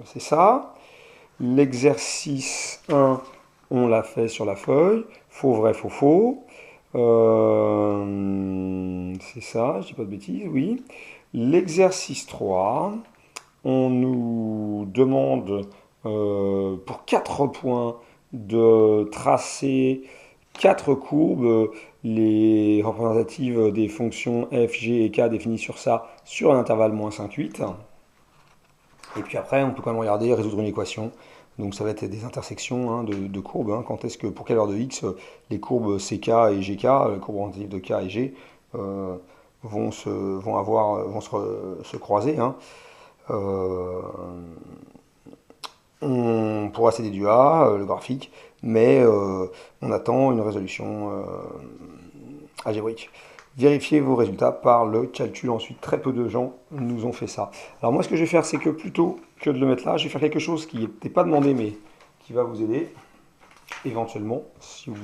C'est ça. L'exercice 1, on l'a fait sur la feuille. Faux, vrai, faux, faux. C'est ça, je dis pas de bêtises, oui. L'exercice 3, on nous demande pour 4 points de tracer 4 courbes, les représentatives des fonctions f, g et k définies sur ça, sur un intervalle moins 5, 8. Et puis après, on peut quand même regarder, résoudre une équation. Donc ça va être des intersections de courbes. Quand est-ce que, pour quelle heure de x, les courbes ck et gk, les courbes représentatives de k et g, euh, vont se croiser. Euh, on pourra céder du A, le graphique, mais on attend une résolution algébrique. Vérifiez vos résultats par le calcul ensuite. Très peu de gens nous ont fait ça. Alors moi ce que je vais faire, c'est que plutôt que de le mettre là, je vais faire quelque chose qui n'était pas demandé mais qui va vous aider. Éventuellement, si vous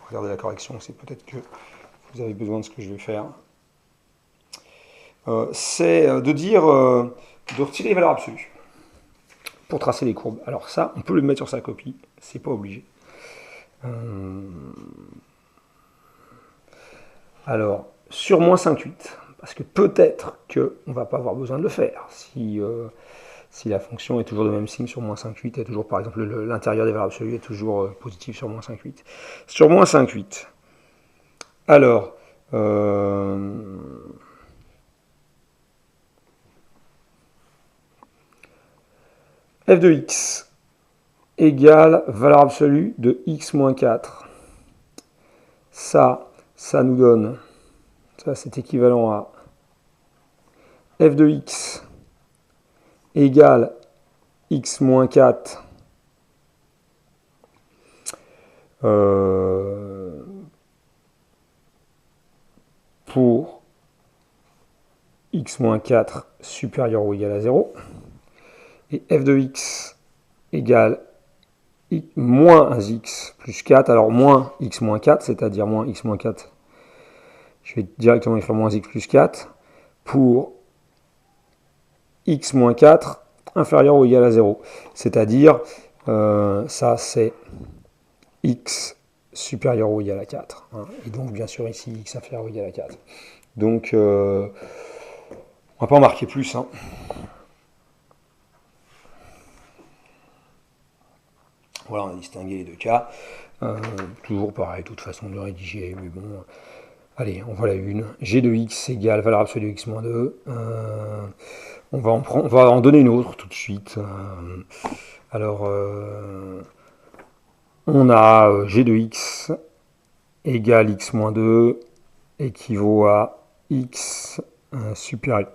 regardez la correction, c'est peut-être que vous avez besoin de ce que je vais faire. C'est de dire, de retirer les valeurs absolues pour tracer les courbes. Alors ça, on peut le mettre sur sa copie, c'est pas obligé. Alors, sur moins 5,8, parce que peut-être qu'on ne va pas avoir besoin de le faire. Si la fonction est toujours de même signe sur moins 5,8, et toujours, par exemple, l'intérieur des valeurs absolues est toujours positif sur moins 5,8. Sur moins 5,8, alors, f de x égale valeur absolue de x moins 4. Ça nous donne, ça c'est équivalent à f de x égale x moins 4 pour x moins 4 supérieur ou égal à 0. Et f de x égale moins x plus 4. Alors moins x moins 4, c'est-à-dire moins x moins 4. Je vais directement écrire moins x plus 4 pour x moins 4 inférieur ou égal à 0. C'est-à-dire, ça c'est x supérieur ou égal à 4. Et donc bien sûr ici x inférieur ou égal à 4. Donc on va pas en marquer plus. Voilà, on a distingué les deux cas. Toujours pareil, toute façon de le rédiger, mais bon. Allez, on voit la une. G de x égale valeur absolue de x moins 2. On va en donner une autre tout de suite. Alors, on a g de x égale x moins 2 équivaut à x supérieur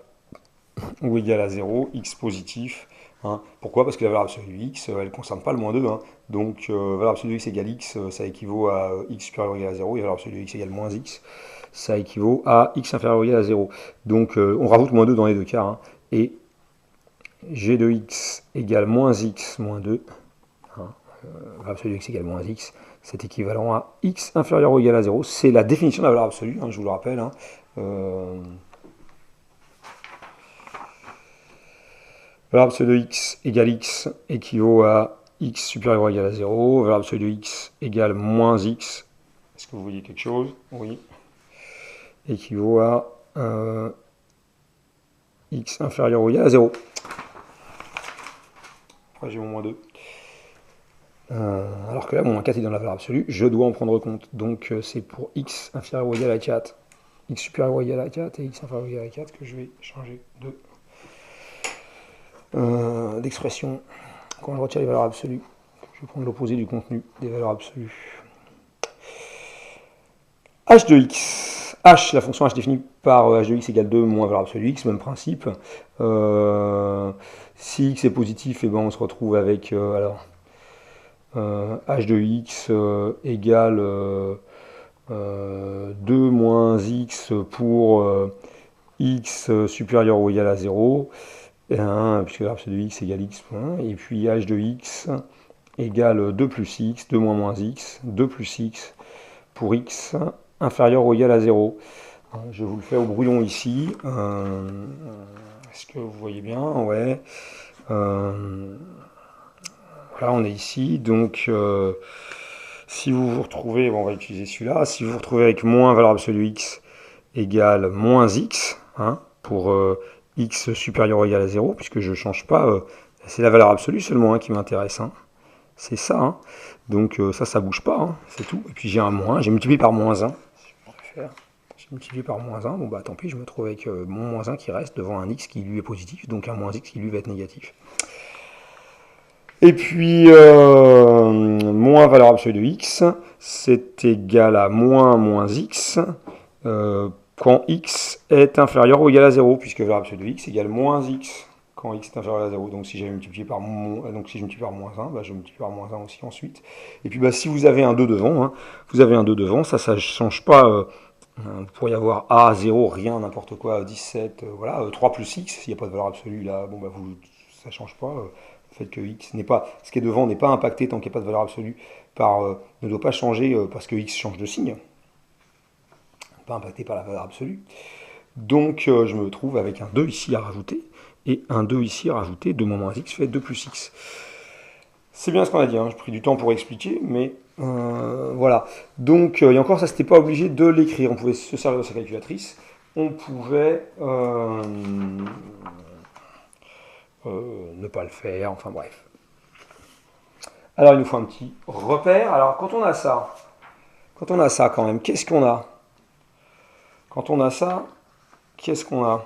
ou égal à 0, x positif. Pourquoi? Parce que la valeur absolue de x, elle ne concerne pas le moins 2. Donc, valeur absolue de x égale x, ça équivaut à x supérieur ou égal à 0. Et valeur absolue de x égale moins x, ça équivaut à x inférieur ou égal à 0. Donc, on rajoute moins 2 dans les deux cas. Et g de x égale moins x moins 2. Valeur absolue de x égale moins x. C'est équivalent à x inférieur ou égal à 0. C'est la définition de la valeur absolue, je vous le rappelle. Valeur absolue de x égale x équivaut à x supérieur ou égal à 0. Valeur absolue de x égale moins x. Est-ce que vous voyez quelque chose? Oui. Équivaut à x inférieur ou égal à 0. Après, j'ai mon moins 2. Alors que là, mon moins 4 est dans la valeur absolue, je dois en prendre compte. Donc, c'est pour x inférieur ou égal à 4, x supérieur ou égal à 4 et x inférieur ou égal à 4 que je vais changer d'expression quand je retire les valeurs absolues. Je vais prendre l'opposé du contenu des valeurs absolues. h de x. H, la fonction h définie par h de x égale 2 moins valeur absolue x, même principe. Si x est positif, et ben on se retrouve avec h de x égale 2 moins x pour x supérieur ou égal à 0, puisque la de x égale x, et puis h de x égale 2 plus x, 2 moins x, 2 plus x pour x inférieur ou égal à 0. Je vous le fais au brouillon ici. Est-ce que vous voyez bien? Ouais. Voilà, on est ici, donc si vous vous retrouvez, bon, on va utiliser celui-là, si vous vous retrouvez avec moins valeur absolue x égale moins x, hein, pour x supérieur ou égal à 0, puisque je ne change pas, c'est la valeur absolue seulement hein, qui m'intéresse, hein. C'est ça, hein. Donc ça bouge pas, hein, c'est tout. Et puis j'ai un moins, j'ai multiplié par moins 1, si je préfère. J'ai multiplié par moins 1, bon bah tant pis, je me trouve avec mon moins 1 qui reste devant un x qui lui est positif, donc un moins x qui lui va être négatif. Et puis, moins valeur absolue de x, c'est égal à moins x, quand x est inférieur ou égal à 0, puisque valeur absolue de x égale moins x quand x est inférieur à 0. Donc si je multiplie par moins 1, bah, je multiplie par moins 1 aussi ensuite. Et puis bah, si vous avez un 2 devant, hein, ça ne change pas. Vous pourriez avoir a, 0, rien, n'importe quoi, 17, voilà, 3 plus x, s'il n'y a pas de valeur absolue là, bon bah ça ne change pas. Le fait que x n'est pas, ce qui est devant n'est pas impacté tant qu'il n'y a pas de valeur absolue, ne doit pas changer parce que x change de signe. Pas impacté par la valeur absolue. Donc je me trouve avec un 2 ici à rajouter, et un 2 ici à rajouter, 2 moins x fait 2 plus x. C'est bien ce qu'on a dit, hein. J'ai pris du temps pour expliquer, mais voilà. Donc, et encore, ça, c'était pas obligé de l'écrire. On pouvait se servir de sa calculatrice. On pouvait ne pas le faire, enfin bref. Alors, il nous faut un petit repère. Alors, quand on a ça quand même, qu'est-ce qu'on a? Quand on a ça, qu'est-ce qu'on a?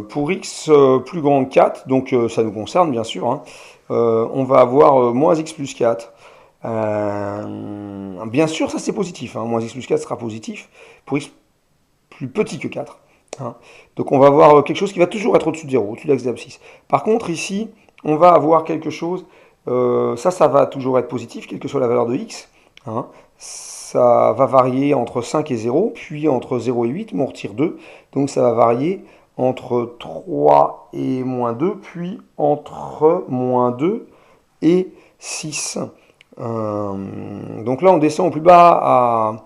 Pour x plus grand que 4, donc ça nous concerne bien sûr, hein, on va avoir moins x plus 4. Bien sûr, ça c'est positif, hein, moins x plus 4 sera positif pour x plus petit que 4. Hein. Donc on va avoir quelque chose qui va toujours être au-dessus de 0, au-dessus de l'axe d'abscisse. Par contre, ici, on va avoir quelque chose, ça va toujours être positif, quelle que soit la valeur de x. Hein. Ça va varier entre 5 et 0, puis entre 0 et 8, mais on retire 2. Donc ça va varier entre 3 et moins 2, puis entre moins 2 et 6. Donc là, on descend au plus bas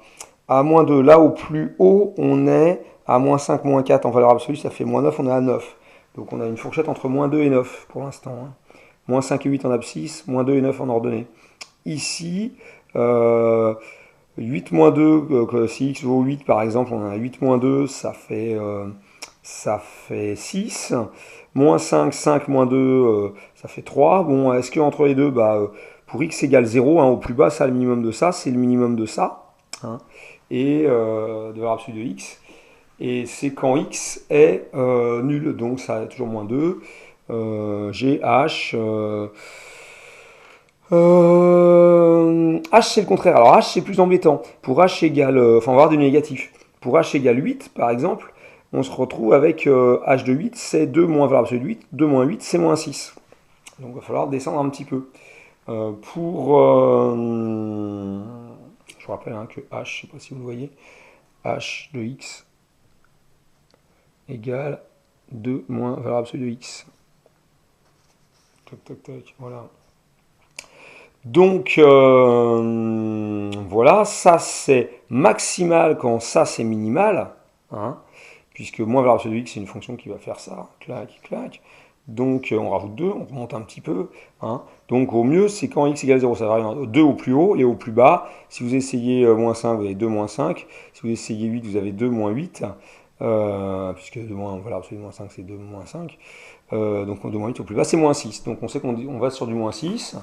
à moins 2. Là, au plus haut, on est à moins 5, moins 4 en valeur absolue, ça fait moins 9, on est à 9. Donc on a une fourchette entre moins 2 et 9 pour l'instant. Hein. Moins 5 et 8 en abscisse, moins 2 et 9 en ordonnée. Ici, 8 moins 2, si x vaut 8 par exemple, on a 8 moins 2, ça fait 6. Moins 5, 5 moins 2, ça fait 3. Bon, est-ce qu'entre les deux, pour x égale 0, hein, au plus bas, ça, le minimum de ça, c'est le minimum de ça. Hein, et de valeur absolue de x. Et c'est quand x est nul, donc ça a toujours moins 2. J'ai h. H c'est le contraire. Alors H c'est plus embêtant. Pour H égale, enfin on va avoir du négatif. Pour H égale 8 par exemple, on se retrouve avec H de 8, c'est 2 moins valeur absolue de 8. 2 moins 8 c'est moins 6. Donc il va falloir descendre un petit peu. Je vous rappelle hein, que H, je ne sais pas si vous le voyez, H de x égale 2 moins valeur absolue de x. Tac, tac, tac, voilà. Donc, voilà, ça c'est maximal quand ça c'est minimal, hein, puisque moins valeur absolue de x c'est une fonction qui va faire ça, clac, clac. Donc on rajoute 2, on remonte un petit peu. Hein. Donc au mieux c'est quand x égale 0, ça varie 2 au plus haut et au plus bas. Si vous essayez moins 5, vous avez 2 moins 5. Si vous essayez 8, vous avez 2 moins 8. Puisque 2 moins, valeur absolue de moins 5 c'est 2 moins 5. Donc 2 moins 8 au plus bas c'est moins 6. Donc on sait qu'on va sur du moins 6.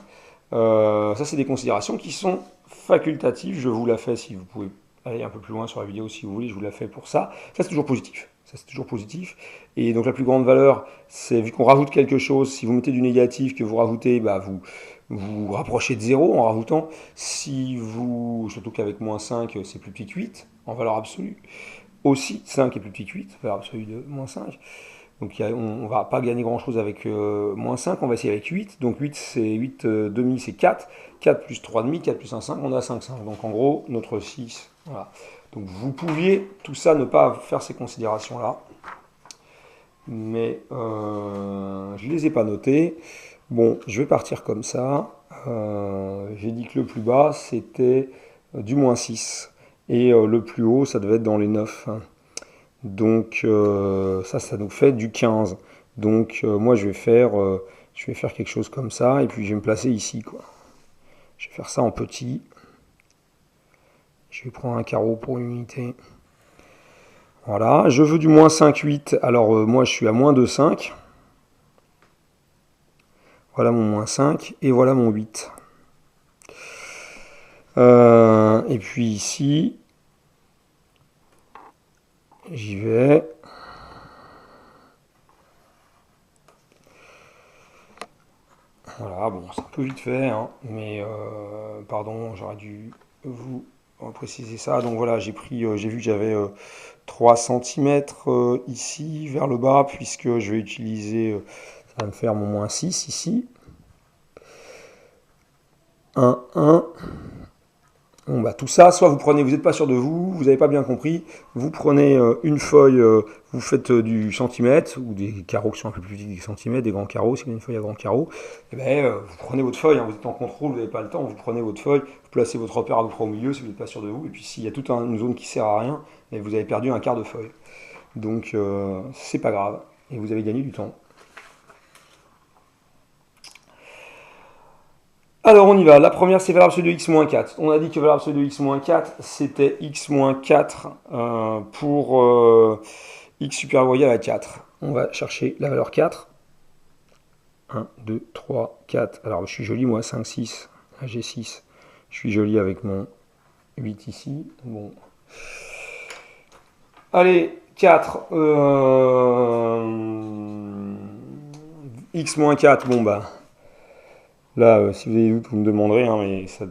Ça, c'est des considérations qui sont facultatives. Je vous la fais si vous pouvez aller un peu plus loin sur la vidéo si vous voulez. Je vous la fais pour ça. Ça, c'est toujours positif. Ça, c'est toujours positif. Et donc, la plus grande valeur, c'est vu qu'on rajoute quelque chose. Si vous mettez du négatif que vous rajoutez, vous rapprochez de 0 en rajoutant. Surtout qu'avec moins 5, c'est plus petit que 8 en valeur absolue. Aussi, 5 est plus petit que 8, valeur absolue de moins 5. Donc on ne va pas gagner grand chose avec moins 5, on va essayer avec 8. Donc 8, c'est 8 demi, c'est 4. 4 plus 3 demi, 4 plus 1, 5, on a 5, 5. Donc en gros, notre 6. Voilà. Donc vous pouviez, tout ça, ne pas faire ces considérations-là. Mais je ne les ai pas notées. Bon, je vais partir comme ça. J'ai dit que le plus bas, c'était du moins 6. Et le plus haut, ça devait être dans les 9. Donc ça nous fait du 15. Donc moi je vais faire quelque chose comme ça, et puis je vais me placer ici, quoi. Je vais faire ça en petit. Je vais prendre un carreau pour une unité. Voilà, je veux du moins 5, 8. Alors moi je suis à moins 2, 5. Voilà mon moins 5 et voilà mon 8. Et puis ici, j'y vais. Voilà, bon, c'est un peu vite fait, hein, mais pardon, j'aurais dû vous préciser ça. Donc voilà, j'ai vu que j'avais 3 cm ici vers le bas, puisque je vais utiliser, ça va me faire mon moins 6 ici. 1, 1. Bon, bah, tout ça, soit vous n'êtes pas sûr de vous n'avez pas bien compris, vous prenez une feuille, vous faites du centimètre, ou des carreaux qui sont un peu plus petits que des centimètres, des grands carreaux, si vous avez une feuille à grands carreaux, et ben, vous prenez votre feuille, hein, vous êtes en contrôle, vous n'avez pas le temps, vous prenez votre feuille, vous placez votre repère à peu près au milieu si vous n'êtes pas sûr de vous, et puis s'il y a toute une zone qui sert à rien, et vous avez perdu un quart de feuille. Donc c'est pas grave, et vous avez gagné du temps. Alors on y va, la première c'est valeur absolue de x-4. On a dit que valeur absolue de x-4 c'était x-4 pour x supérieur ou égal à 4. On va chercher la valeur 4. 1, 2, 3, 4. Alors je suis joli moi, 5, 6. Là j'ai 6. Je suis joli avec mon 8 ici. Bon. Allez, 4. X-4, bon bah. Là, si vous avez des doutes, vous me demanderez, hein, mais ça,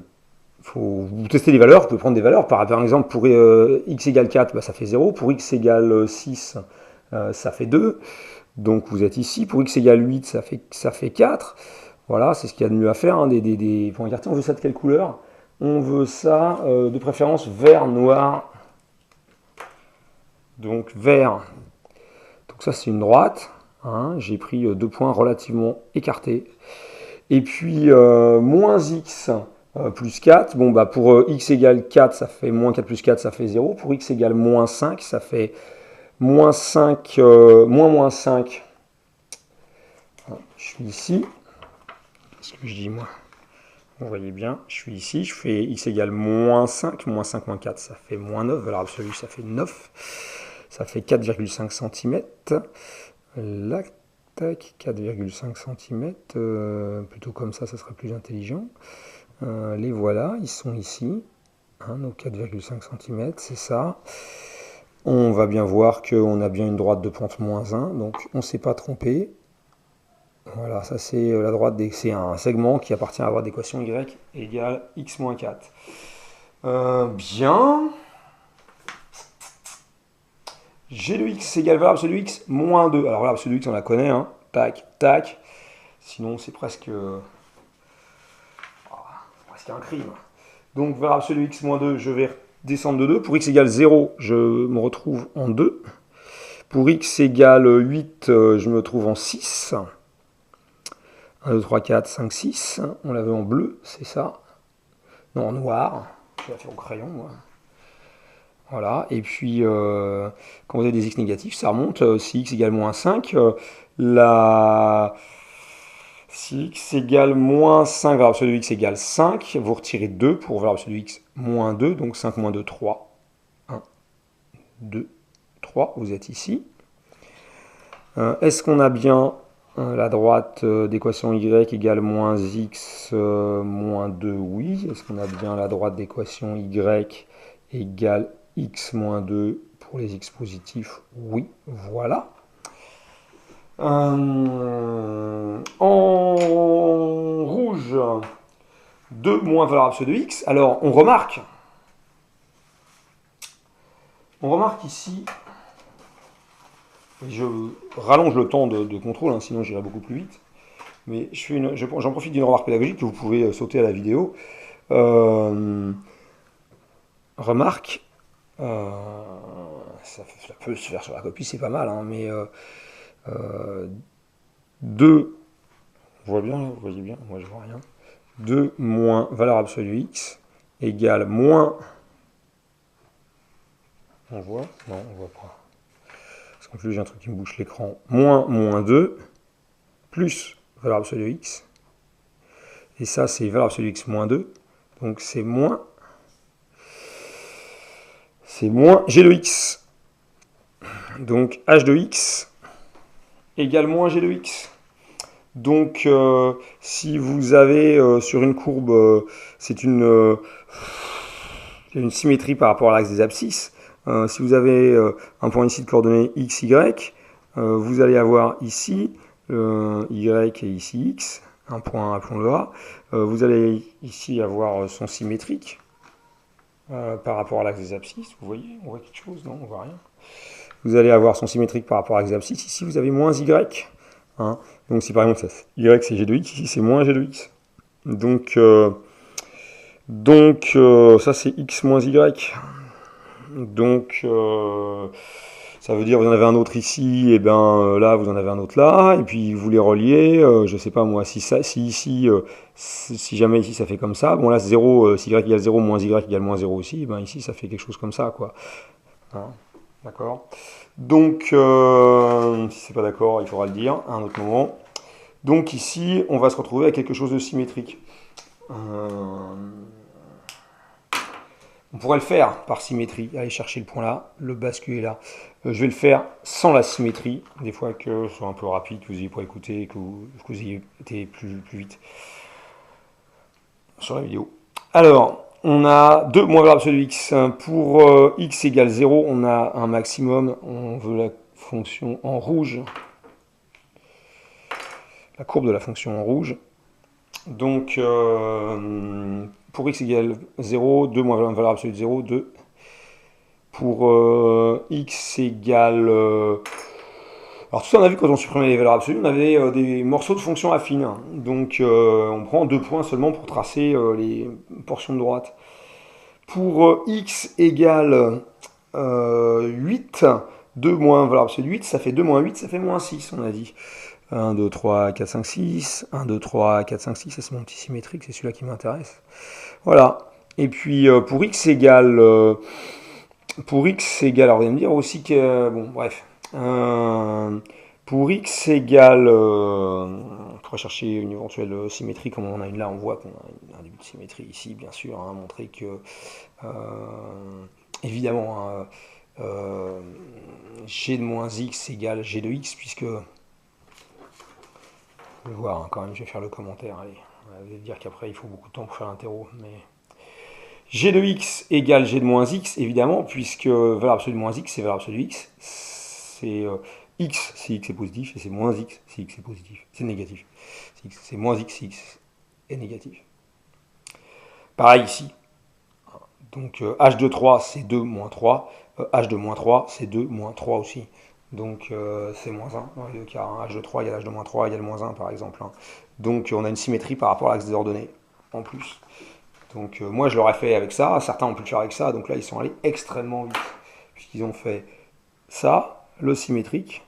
faut vous tester les valeurs, vous pouvez prendre des valeurs. Par exemple, pour x égale 4, bah, ça fait 0. Pour x égale 6, ça fait 2. Donc vous êtes ici. Pour x égale 8, ça fait 4. Voilà, c'est ce qu'il y a de mieux à faire. Hein, des points écartés. On veut ça de quelle couleur? On veut ça de préférence vert, noir. Donc vert. Donc ça, c'est une droite. Hein, j'ai pris 2 points relativement écartés. Et puis, moins x plus 4, bon, bah, pour x égale 4, ça fait moins 4 plus 4, ça fait 0. Pour x égale moins 5, ça fait moins 5, moins 5. Je suis ici. Qu'est-ce que je dis, moi? Vous voyez bien, je suis ici. Je fais x égale moins 5. Moins 5, moins 4, ça fait moins 9. Valeur absolue, ça fait 9. Ça fait 4,5 cm. Là, tac, 4,5 cm. Plutôt comme ça serait plus intelligent. Les voilà, ils sont ici. Hein, donc 4,5 cm, c'est ça. On va bien voir qu'on a bien une droite de pente moins 1, donc on ne s'est pas trompé. Voilà, ça c'est la droite, c'est un segment qui appartient à la droite d'équation y égale x moins 4. Bien. G de x égale valeur absolue de x moins 2. Alors valeur absolue de x, on la connaît, hein. Tac, tac. Sinon, c'est presque un crime. Donc, valeur absolue de x moins 2, je vais descendre de 2. Pour x égale 0, je me retrouve en 2. Pour x égale 8, je me trouve en 6. 1, 2, 3, 4, 5, 6. On l'avait en bleu, c'est ça. Non, en noir. Je l'ai fait au crayon, moi. Voilà. Et puis, quand vous avez des x négatifs, ça remonte. Si x égale moins 5, si x égale moins 5, valeur absolue de x égale 5, vous retirez 2 pour valeur absolue de x moins 2, donc 5 moins 2, 3. 1, 2, 3, vous êtes ici. Est-ce qu'on a bien la droite d'équation y égale moins x moins 2? Oui. Est-ce qu'on a bien la droite d'équation y égale x moins 2 pour les x positifs? Oui, voilà. En rouge, 2 moins valeur absolue de x. Alors, on remarque ici, je rallonge le temps de contrôle, hein, sinon j'irai beaucoup plus vite. Mais j'en profite d'une remarque pédagogique que vous pouvez sauter à la vidéo. Remarque, ça peut se faire sur la copie, c'est pas mal, hein, mais 2, vous voyez bien, moi je vois rien. 2 moins valeur absolue x égale moins, on voit? Non, on voit pas. Parce Donc là, j'ai un truc qui me bouche l'écran. Moins 2, plus valeur absolue de x. Et ça, c'est valeur absolue de x moins 2. Donc c'est moins g de x. Donc h de x égale moins g de x. Donc si vous avez sur une courbe, c'est une symétrie par rapport à l'axe des abscisses. Si vous avez un point ici de coordonnées x, y, vous allez avoir ici y et ici x, un point appelons-le A. Vous allez ici avoir son symétrique par rapport à l'axe des abscisses. Vous voyez, on voit quelque chose? Non, on voit rien. Vous allez avoir son symétrique par rapport à l'axe des abscisses. Ici, vous avez moins y. Hein. Donc si par exemple y c'est g de x, ici c'est moins g de x. Donc ça c'est x moins y. Donc ça veut dire vous en avez un autre ici, et bien là vous en avez un autre là, et puis vous les reliez, je sais pas moi, si ici, si jamais ici ça fait comme ça, bon là 0, si y égale 0, moins y égale moins 0 aussi, et bien ici ça fait quelque chose comme ça, quoi. Hein, d'accord? Donc, si c'est pas d'accord, il faudra le dire à un autre moment. Donc ici, on va se retrouver avec quelque chose de symétrique. On pourrait le faire par symétrie, aller chercher le point là, le basculer là. Je vais le faire sans la symétrie, des fois que ce soit un peu rapide, que vous ayez pas écouté, que vous ayez été plus vite sur la vidéo. Alors, on a 2 moins valeur absolue de x. Pour x égale 0, on a un maximum, on veut la fonction en rouge, la courbe de la fonction en rouge. Donc, pour x égale 0, 2 moins valeur absolue de 0, 2. Pour x égale... alors tout ça, on a vu quand on supprimait les valeurs absolues, on avait des morceaux de fonctions affines. Donc, on prend 2 points seulement pour tracer les portions de droite. Pour x égale 8, 2 moins valeur absolue de 8, ça fait 2 moins 8, ça fait moins 6, on a dit. 1, 2, 3, 4, 5, 6. 1, 2, 3, 4, 5, 6. Ça, c'est mon petit symétrique, c'est celui-là qui m'intéresse. Voilà. Et puis, pour x égale... alors vous allez me dire aussi que... bon, bref. Pour x égale... on pourrait chercher une éventuelle symétrie, comme on en a une là, on voit qu'on a un début de symétrie ici, bien sûr, hein, montrer que... évidemment, g de moins x égale g de x, puisque... Je vais voir, hein, quand même, je vais faire le commentaire. Allez, on va dire qu'après, il faut beaucoup de temps pour faire l'interro. Mais g de x égale g de moins x, évidemment, puisque valeur absolue de moins x, c'est valeur absolue de x. C'est x si x est positif, et c'est moins x si x est positif. C'est négatif. C'est moins x si x est négatif. Pareil ici. Donc h de 3, c'est 2 moins 3. H de moins 3, c'est 2 moins 3 aussi. Donc c'est moins 1 dans les deux cas. Hein. H de 3 égale h de moins 3 égale moins 1 par exemple. Hein. Donc on a une symétrie par rapport à l'axe des ordonnées en plus. Donc moi je l'aurais fait avec ça, certains ont pu le faire avec ça, donc là ils sont allés extrêmement vite. Puisqu'ils ont fait ça, le symétrique,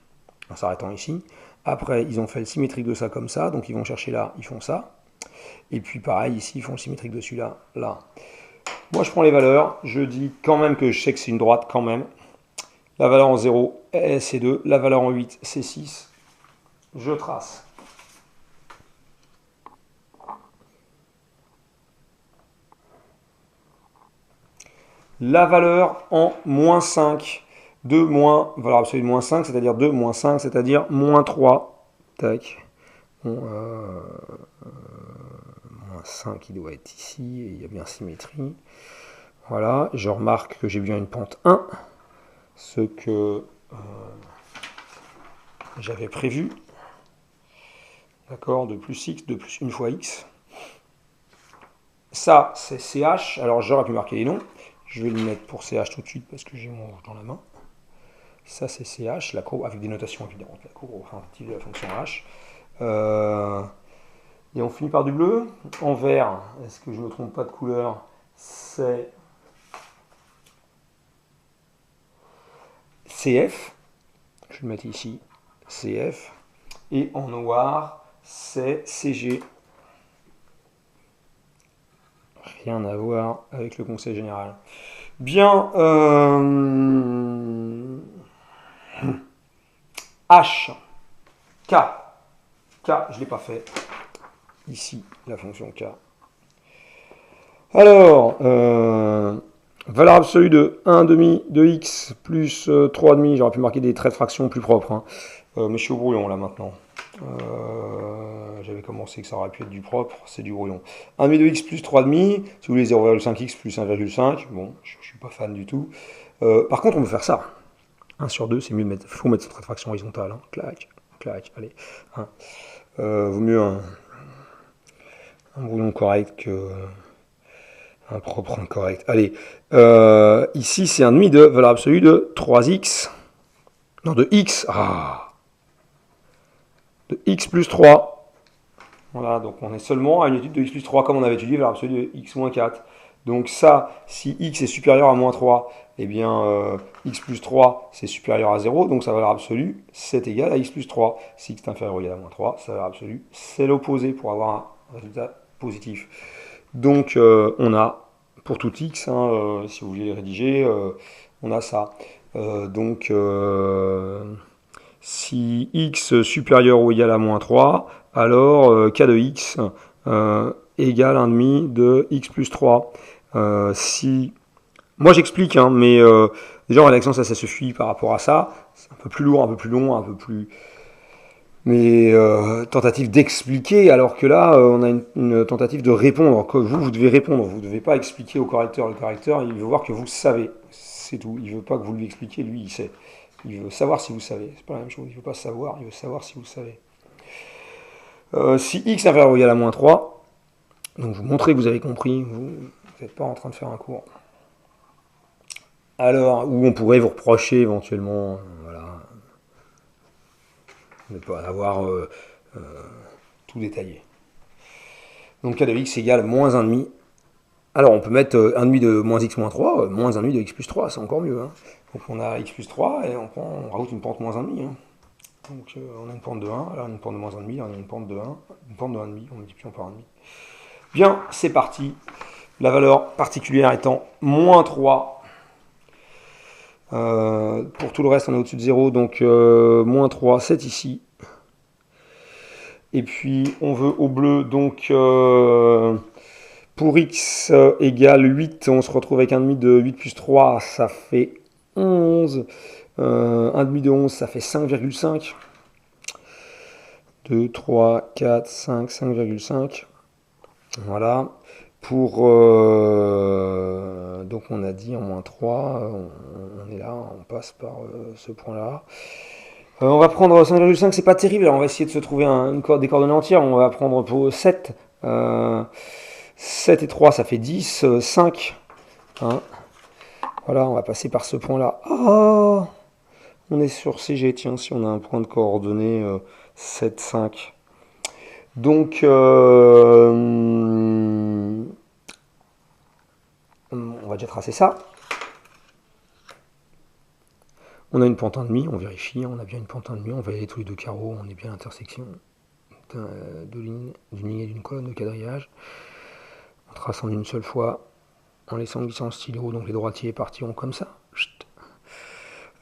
en s'arrêtant ici. Après ils ont fait le symétrique de ça comme ça, donc ils vont chercher là, ils font ça. Et puis pareil ici ils font le symétrique de celui-là, là. Moi je prends les valeurs, je dis quand même que je sais que c'est une droite quand même. La valeur en 0, c'est 2. La valeur en 8, c'est 6. Je trace. La valeur en moins 5. 2 moins, valeur absolue de moins 5, c'est-à-dire 2 moins 5, c'est-à-dire moins 3. Tac. Bon, moins 5, il doit être ici, et il y a bien symétrie. Voilà, je remarque que j'ai bien une pente 1. Ce que j'avais prévu, d'accord, de plus x, de plus une fois x. Ça, c'est CH, alors j'aurais pu marquer les noms, je vais le mettre pour CH tout de suite parce que j'ai mon rouge dans la main. Ça, c'est CH, la courbe, avec des notations évidentes, la courbe représentative de la fonction H. Et on finit par du bleu. En vert, est-ce que je ne me trompe pas de couleur? C'est CF, je vais le mettre ici, CF, et en noir, c'est CG. Rien à voir avec le conseil général. Bien, H, K, K, je ne l'ai pas fait. Ici, la fonction K. Alors, valeur absolue de 1,5 de x plus 3,5. J'aurais pu marquer des traits de fraction plus propres. Hein. Mais je suis au brouillon là maintenant. J'avais commencé que ça aurait pu être du propre, c'est du brouillon. 1,5 de x plus 3,5. Si vous voulez 0,5x plus 1,5. Bon, je ne suis pas fan du tout. Par contre, on peut faire ça. 1 sur 2, c'est mieux de mettre. Il faut mettre cette fraction horizontale. Hein. Clac, clac, allez. Hein. Vaut mieux un brouillon correct que un propre incorrect. Allez, ici c'est 1,5 de valeur absolue de 3x. Non, de x. Ah, de x plus 3. Voilà, donc on est seulement à une étude de x plus 3 comme on avait étudié valeur absolue de x moins 4. Donc ça, si x est supérieur à moins 3, eh bien x plus 3 c'est supérieur à 0, donc sa valeur absolue c'est égal à x plus 3. Si x est inférieur ou égal à moins 3, sa valeur absolue c'est l'opposé pour avoir un résultat positif. Donc on a pour tout x, hein, si vous voulez les rédiger, on a ça. Donc si x supérieur ou égal à moins 3, alors k de x égale 1,5 de x plus 3. Si... Moi j'explique, hein, mais déjà en rédaction ça suffit par rapport à ça. C'est un peu plus lourd, un peu plus long, un peu plus... Mais tentative d'expliquer, alors que là, on a une tentative de répondre. Que vous devez répondre. Vous ne devez pas expliquer au correcteur. Le correcteur, il veut voir que vous savez. C'est tout. Il ne veut pas que vous lui expliquiez. Lui, il sait. Il veut savoir si vous savez. C'est pas la même chose. Il ne veut pas savoir. Il veut savoir si vous savez. Si x est inférieur ou égal à moins 3, donc vous montrez que vous avez compris. Vous n'êtes pas en train de faire un cours. Alors, où on pourrait vous reprocher éventuellement... voilà, ne pas avoir tout détaillé. Donc k de x égale moins 1,5. Alors on peut mettre 1,5 de moins x moins 3, moins 1,5 de x plus 3, c'est encore mieux. Hein. Donc on a x plus 3 et on rajoute une pente moins 1,5. Hein. Donc on a une pente de 1, là on a une pente de moins 1,5, on a une pente de 1, une pente de 1,5, on multiplie par 1,5. Bien, c'est parti. La valeur particulière étant moins 3. Pour tout le reste, on est au-dessus de 0, donc moins 3, c'est ici. Et puis, on veut au bleu, donc pour x égale 8, on se retrouve avec 1,5 de 8 plus 3, ça fait 11. 1,5 de 11, ça fait 5,5. 2, 3, 4, 5, 5,5. Voilà. Pour donc on a dit en moins 3, on est là, on passe par ce point-là. On va prendre 5,5, c'est pas terrible, alors on va essayer de se trouver des coordonnées entières. On va prendre pour 7. 7 et 3, ça fait 10, 5. Hein. Voilà, on va passer par ce point-là. Oh, on est sur CG, tiens, si on a un point de coordonnées 7, 5. Donc, on va déjà tracer ça. On a une pente 1,5, on vérifie, on a bien une pente 1,5, on va y aller tous les deux carreaux, on est bien à l'intersection d'une ligne et d'une colonne de quadrillage. On trace en une seule fois, en laissant glisser en stylo, donc les droitiers partiront comme ça.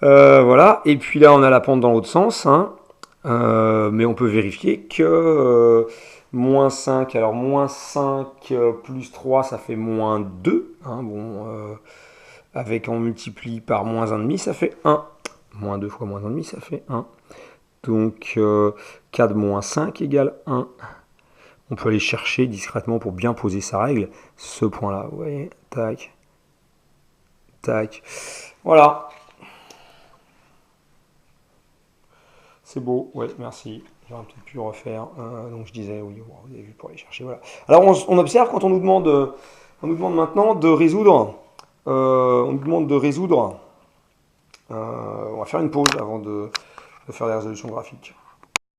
Voilà, et puis là on a la pente dans l'autre sens, hein. Mais on peut vérifier que moins 5, alors moins 5 plus 3 ça fait moins 2, hein, bon, avec on multiplie par moins 1,5 ça fait 1, moins 2 fois moins 1,5 ça fait 1, donc 4 moins 5 égale 1. On peut aller chercher discrètement pour bien poser sa règle, ce point là, vous voyez, tac, tac, voilà. C'est beau, ouais, merci. J'aurais peut-être pu refaire. Donc je disais, oui, vous avez vu pour aller chercher. Voilà. Alors on observe quand on nous demande maintenant de résoudre. On nous demande de résoudre. On va faire une pause avant de faire des résolutions graphiques.